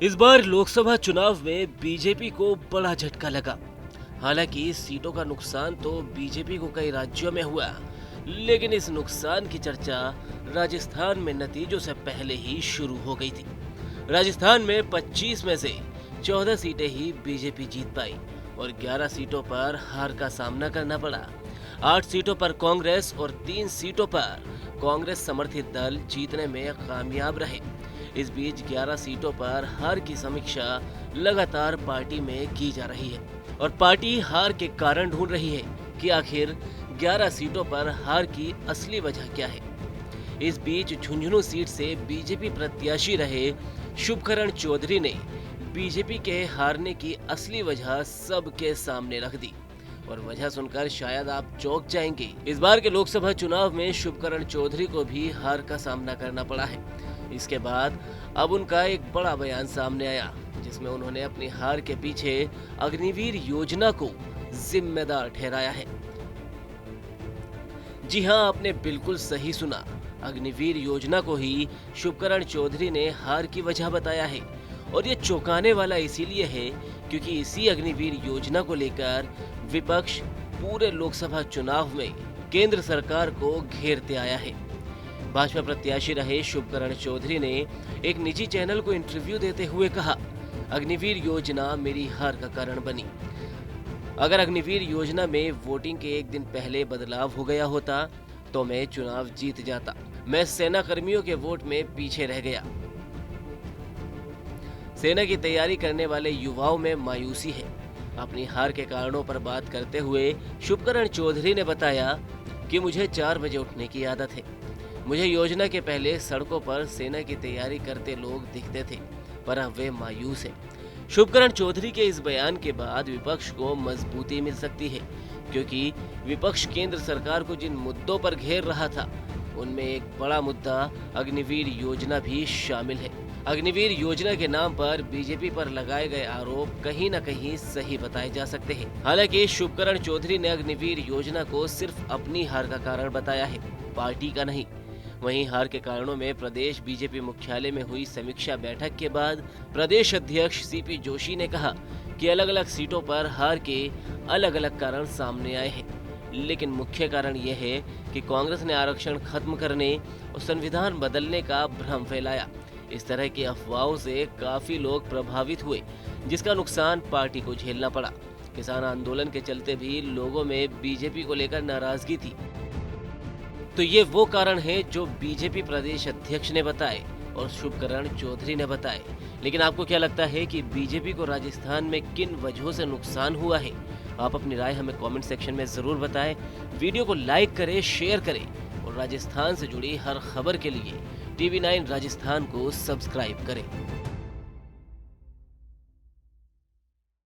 इस बार लोकसभा चुनाव में बीजेपी को बड़ा झटका लगा। हालांकि सीटों का नुकसान तो बीजेपी को कई राज्यों में हुआ, लेकिन इस नुकसान की चर्चा राजस्थान में नतीजों से पहले ही शुरू हो गई थी। राजस्थान में 25 में से 14 सीटें ही बीजेपी जीत पाई और 11 सीटों पर हार का सामना करना पड़ा। 8 सीटों पर कांग्रेस और 3 सीटों पर कांग्रेस समर्थित दल जीतने में कामयाब रहे। इस बीच 11 सीटों पर हार की समीक्षा लगातार पार्टी में की जा रही है और पार्टी हार के कारण ढूंढ रही है कि आखिर 11 सीटों पर हार की असली वजह क्या है। इस बीच झुंझुनू सीट से बीजेपी प्रत्याशी रहे शुभकरण चौधरी ने बीजेपी के हारने की असली वजह सबके सामने रख दी और वजह सुनकर शायद आप चौंक जाएंगे। इस बार के लोकसभा चुनाव में शुभकरण चौधरी को भी हार का सामना करना पड़ा है। इसके बाद अब उनका एक बड़ा बयान सामने आया, जिसमें उन्होंने अपनी हार के पीछे अग्निवीर योजना को जिम्मेदार ठहराया है। जी हां, आपने बिल्कुल सही सुना। अग्निवीर योजना को ही शुभकरण चौधरी ने हार की वजह बताया है और ये चौंकाने वाला इसीलिए है क्योंकि इसी अग्निवीर योजना को लेकर विपक्ष पूरे लोकसभा चुनाव में केंद्र सरकार को घेरते आया है। भाजपा प्रत्याशी रहे शुभकरण चौधरी ने एक निजी चैनल को इंटरव्यू देते हुए कहा, अग्निवीर योजना मेरी हार का कारण बनी। अगर अग्निवीर योजना में वोटिंग के एक दिन पहले बदलाव हो गया होता तो मैं चुनाव जीत जाता। मैं सेना कर्मियों के वोट में पीछे रह गया। सेना की तैयारी करने वाले युवाओं में मायूसी है। अपनी हार के कारणों पर बात करते हुए शुभकरण चौधरी ने बताया कि मुझे 4 बजे उठने की आदत है। मुझे योजना के पहले सड़कों पर सेना की तैयारी करते लोग दिखते थे, पर अब वे मायूस हैं। शुभकरण चौधरी के इस बयान के बाद विपक्ष को मजबूती मिल सकती है, क्योंकि विपक्ष केंद्र सरकार को जिन मुद्दों पर घेर रहा था उनमें एक बड़ा मुद्दा अग्निवीर योजना भी शामिल है। अग्निवीर योजना के नाम पर बीजेपी पर लगाए गए आरोप कहीं न कहीं सही बताए जा सकते हैं। हालांकि शुभकरण चौधरी ने अग्निवीर योजना को सिर्फ अपनी हार का कारण बताया है, पार्टी का नहीं। वहीं हार के कारणों में प्रदेश बीजेपी मुख्यालय में हुई समीक्षा बैठक के बाद प्रदेश अध्यक्ष सीपी जोशी ने कहा कि अलग अलग सीटों पर हार के अलग अलग कारण सामने आए हैं, लेकिन मुख्य कारण यह है कि कांग्रेस ने आरक्षण खत्म करने और संविधान बदलने का भ्रम फैलाया। इस तरह की अफवाहों से काफी लोग प्रभावित हुए, जिसका नुकसान पार्टी को झेलना पड़ा। किसान आंदोलन के चलते भी लोगों में बीजेपी को लेकर नाराजगी थी। तो ये वो कारण है जो बीजेपी प्रदेश अध्यक्ष ने बताए और शुभकरण चौधरी ने बताए। लेकिन आपको क्या लगता है कि बीजेपी को राजस्थान में किन वजहों से नुकसान हुआ है? आप अपनी राय हमें कमेंट सेक्शन में जरूर बताएं। वीडियो को लाइक करें, शेयर करें और राजस्थान से जुड़ी हर खबर के लिए TV9 राजस्थान को सब्सक्राइब करें।